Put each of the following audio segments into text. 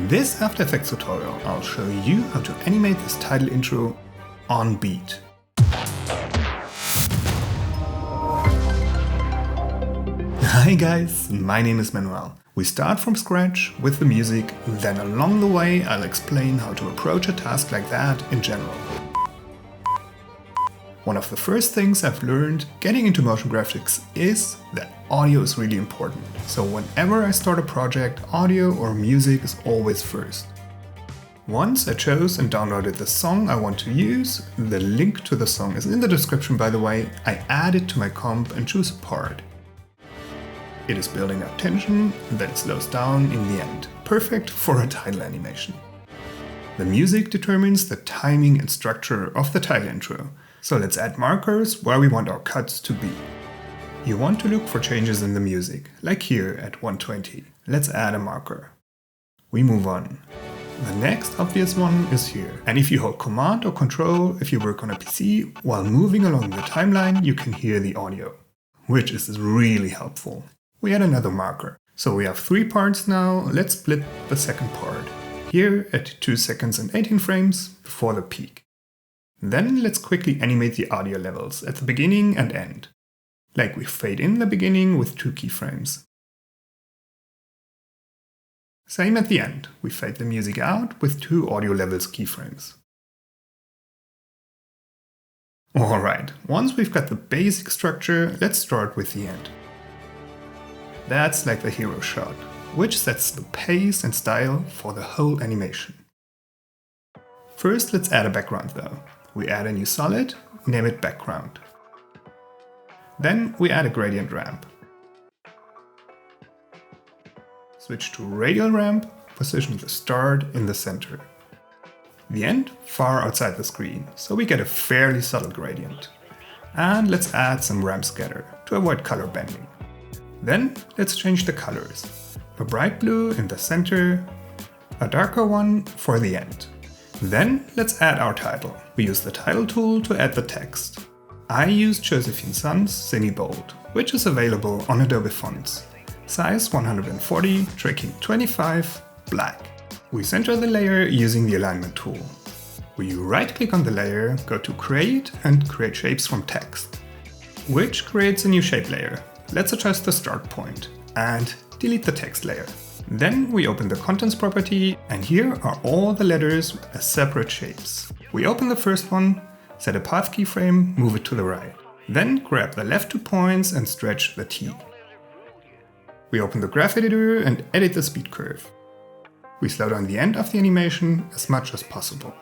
In this After Effects tutorial, I'll show you how to animate this title intro on beat. Hi guys, my name is Manuel. We start from scratch with the music, then along the way I'll explain how to approach a task like that in general. One of the first things I've learned getting into motion graphics is that audio is really important. So whenever I start a project, audio or music is always first. Once I chose and downloaded the song I want to use, the link to the song is in the description by the way, I add it to my comp and choose a part. It is building up tension and then it slows down in the end. Perfect for a title animation. The music determines the timing and structure of the title intro. So let's add markers where we want our cuts to be. You want to look for changes in the music, like here at 120. Let's add a marker. We move on. The next obvious one is here. And if you hold Command or Control, if you work on a PC, while moving along the timeline, you can hear the audio, which is really helpful. We add another marker. So we have 3 parts now. Let's split the second part. Here at 2 seconds and 18 frames before the peak. Then let's quickly animate the audio levels at the beginning and end. Like we fade in the beginning with 2 keyframes. Same at the end, we fade the music out with 2 audio levels keyframes. Alright, once we've got the basic structure, let's start with the end. That's like the hero shot, which sets the pace and style for the whole animation. First, let's add a background though. We add a new solid, name it background. Then we add a gradient ramp. Switch to radial ramp, position the start in the center. The end far outside the screen, so we get a fairly subtle gradient. And let's add some ramp scatter to avoid color bending. Then let's change the colors. A bright blue in the center, a darker one for the end. Then let's add our title. We use the title tool to add the text. I use Josephine Sons semi-bold, which is available on Adobe fonts. Size 140, tracking 25, black. We center the layer using the alignment tool. We right-click on the layer, go to Create and create shapes from text, which creates a new shape layer. Let's adjust the start point and delete the text layer. Then we open the contents property and here are all the letters as separate shapes. We open the first one, set a path keyframe, move it to the right. Then grab the left 2 points and stretch the T. We open the graph editor and edit the speed curve. We slow down the end of the animation as much as possible.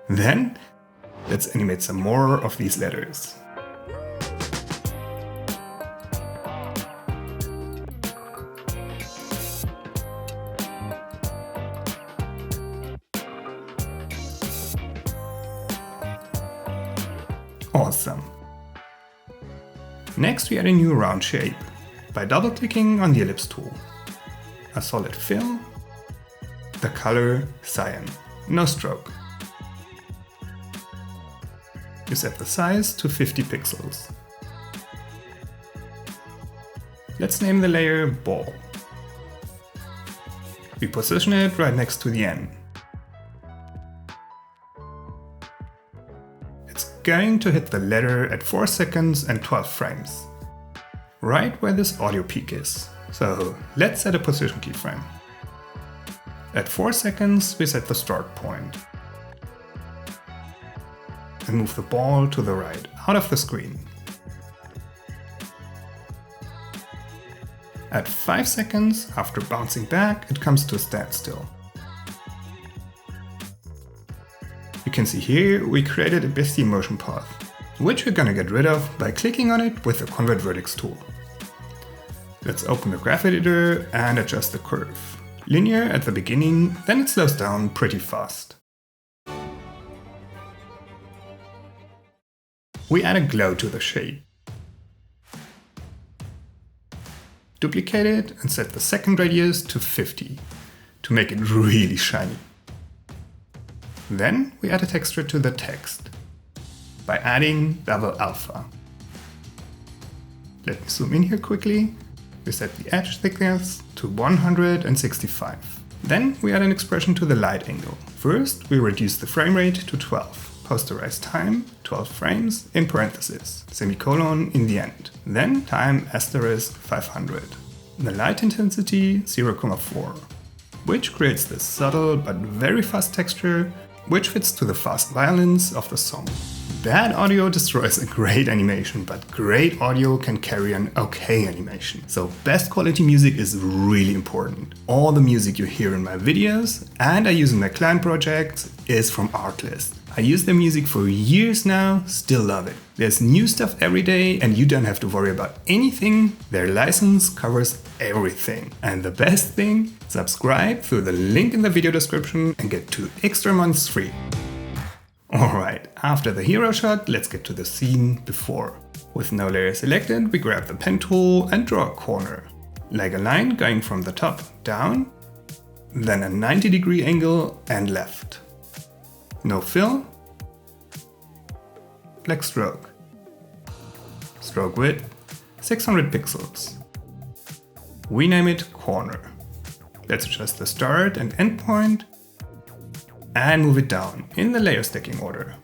Then let's animate some more of these letters. Awesome. Next we add a new round shape by double-clicking on the ellipse tool. A solid fill, the color cyan, no stroke. You set the size to 50 pixels. Let's name the layer ball. We position it right next to the N. Going to hit the letter at 4 seconds and 12 frames, right where this audio peak is. So let's set a position keyframe. At 4 seconds we set the start point and move the ball to the right, out of the screen. At 5 seconds, after bouncing back, it comes to a standstill. You can see here we created a bestie motion path, which we're gonna get rid of by clicking on it with the Convert Vertex tool. Let's open the graph editor and adjust the curve. Linear at the beginning, then it slows down pretty fast. We add a glow to the shape. Duplicate it and set the second radius to 50 to make it really shiny. Then we add a texture to the text by adding Bevel Alpha. Let me zoom in here quickly. We set the edge thickness to 165. Then we add an expression to the light angle. First, we reduce the frame rate to 12. Posterize time, 12 frames, in parentheses, semicolon in the end. Then time asterisk 500. The light intensity 0,4, which creates this subtle but very fast texture, which fits to the fast violence of the song. Bad audio destroys a great animation, but great audio can carry an okay animation. So best quality music is really important. All the music you hear in my videos and I use in my client projects is from Artlist. I use their music for years now, still love it. There's new stuff every day and you don't have to worry about anything. Their license covers everything. And the best thing, subscribe through the link in the video description and get 2 extra months free. Alright, after the hero shot, let's get to the scene before. With no layer selected, we grab the pen tool and draw a corner. Like a line going from the top down, then a 90-degree angle and left. No fill, black stroke. Stroke width 600 pixels. We name it corner. Let's adjust the start and end point and move it down in the layer stacking order.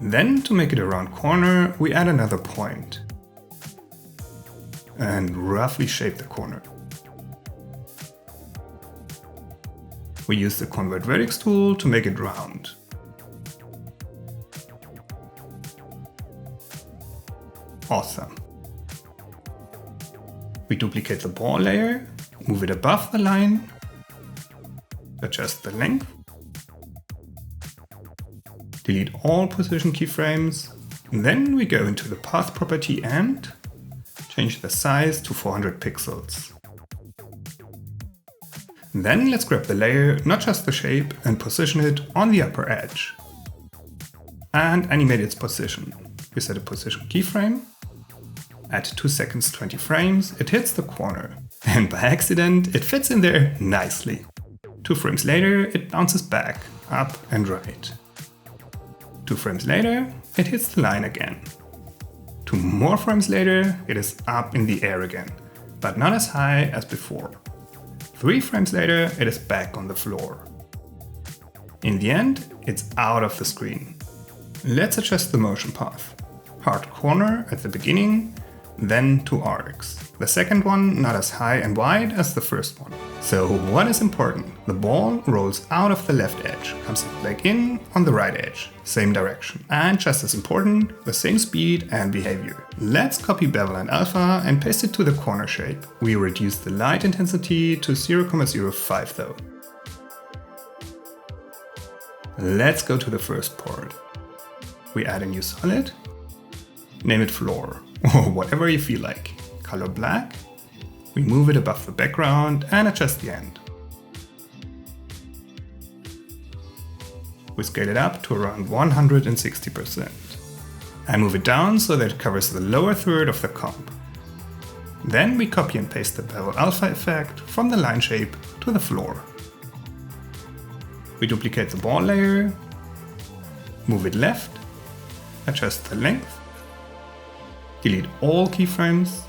Then, to make it a round corner, we add another point and roughly shape the corner. We use the Convert Vertex tool to make it round. Awesome. We duplicate the ball layer, move it above the line, adjust the length, delete all position keyframes, then we go into the path property and change the size to 400 pixels. Then let's grab the layer, not just the shape, and position it on the upper edge. And animate its position. We set a position keyframe. At 2 seconds 20 frames, it hits the corner. And by accident, it fits in there nicely. 2 frames later, it bounces back, up and right. 2 frames later, it hits the line again. 2 more frames later, it is up in the air again, but not as high as before. 3 frames later, it is back on the floor. In the end, it's out of the screen. Let's adjust the motion path. Hard corner at the beginning, then 2 arcs. The second one not as high and wide as the first one. So what is important? The ball rolls out of the left edge, comes back in on the right edge, same direction. And just as important, the same speed and behavior. Let's copy Bevel and Alpha and paste it to the corner shape. We reduce the light intensity to 0,05 though. Let's go to the first part. We add a new solid, name it floor, or whatever you feel like. Color black, we move it above the background and adjust the end. We scale it up to around 160% and move it down so that it covers the lower third of the comp. Then we copy and paste the Bevel Alpha effect from the line shape to the floor. We duplicate the ball layer, move it left, adjust the length, delete all keyframes.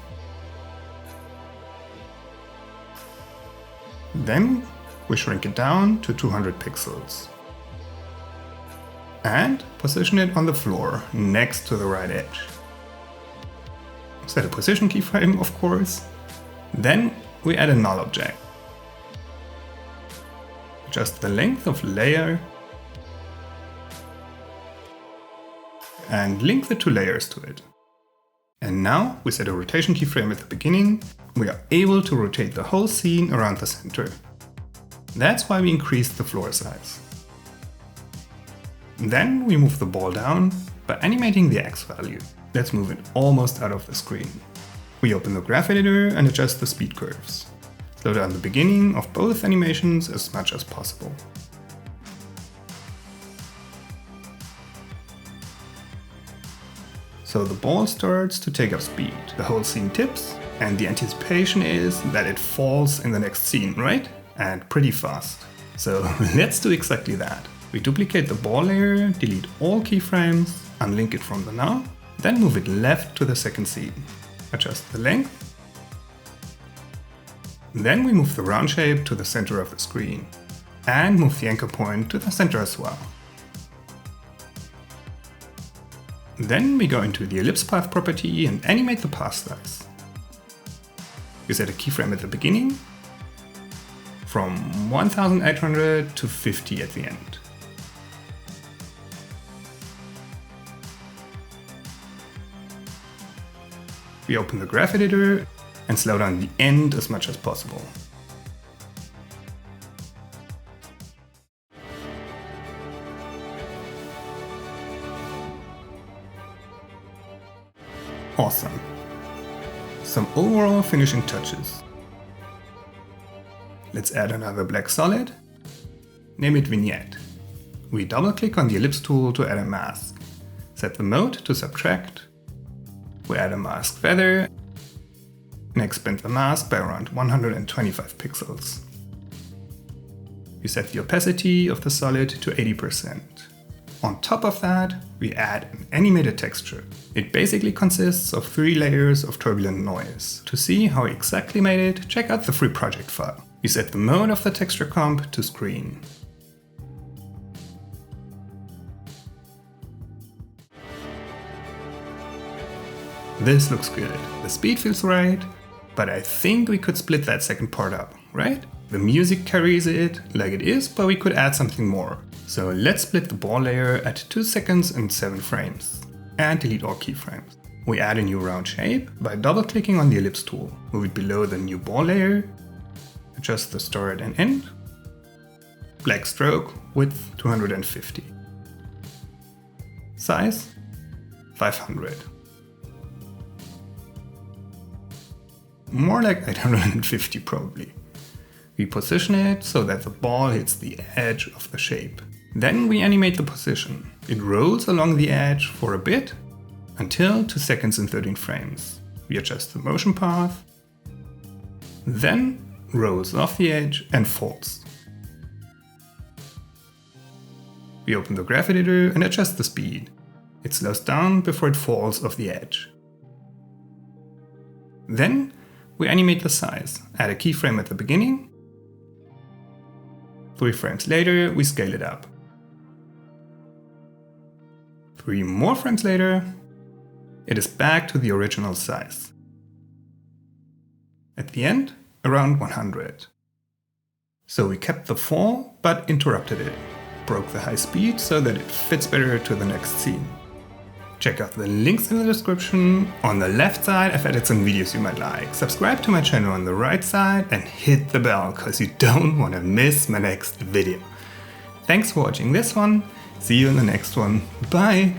Then we shrink it down to 200 pixels and position it on the floor next to the right edge. Set a position keyframe, of course. Then we add a null object. Adjust the length of layer and link the 2 layers to it. And now we set a rotation keyframe at the beginning. We are able to rotate the whole scene around the center. That's why we increased the floor size. Then we move the ball down by animating the X value. Let's move it almost out of the screen. We open the graph editor and adjust the speed curves. Slow down the beginning of both animations as much as possible. So the ball starts to take up speed. The whole scene tips, and the anticipation is that it falls in the next scene, right? And pretty fast. So let's do exactly that. We duplicate the ball layer, delete all keyframes, unlink it from the null, then move it left to the second scene. Adjust the length, Then we move the round shape to the center of the screen and move the anchor point to the center as well. Then we go into the ellipse path property and animate the path slice. We set a keyframe at the beginning from 1800 to 50 at the end. We open the graph editor and slow down the end as much as possible. Awesome. Some overall finishing touches. Let's add another black solid. Name it vignette. We double click on the ellipse tool to add a mask. Set the mode to subtract. We add a mask feather and expand the mask by around 125 pixels. We set the opacity of the solid to 80%. On top of that, we add an animated texture. It basically consists of 3 layers of turbulent noise. To see how I exactly made it, check out the free project file. We set the mode of the texture comp to screen. This looks good. The speed feels right, but I think we could split that second part up, right? The music carries it like it is, but we could add something more. So let's split the ball layer at 2 seconds and 7 frames and delete all keyframes. We add a new round shape by double clicking on the ellipse tool. Move it below the new ball layer, adjust the start and end, black stroke, width 250, size 500. More like 850 probably. We position it so that the ball hits the edge of the shape. Then we animate the position. It rolls along the edge for a bit until 2 seconds and 13 frames. We adjust the motion path, then rolls off the edge and falls. We open the graph editor and adjust the speed. It slows down before it falls off the edge. Then we animate the size. Add a keyframe at the beginning. 3 frames later, we scale it up. 3 more frames later, it is back to the original size. At the end, around 100. So we kept the fall, but interrupted it. Broke the high speed so that it fits better to the next scene. Check out the links in the description. On the left side, I've added some videos you might like. Subscribe to my channel on the right side and hit the bell, cause you don't want to miss my next video. Thanks for watching this one. See you in the next one. Bye!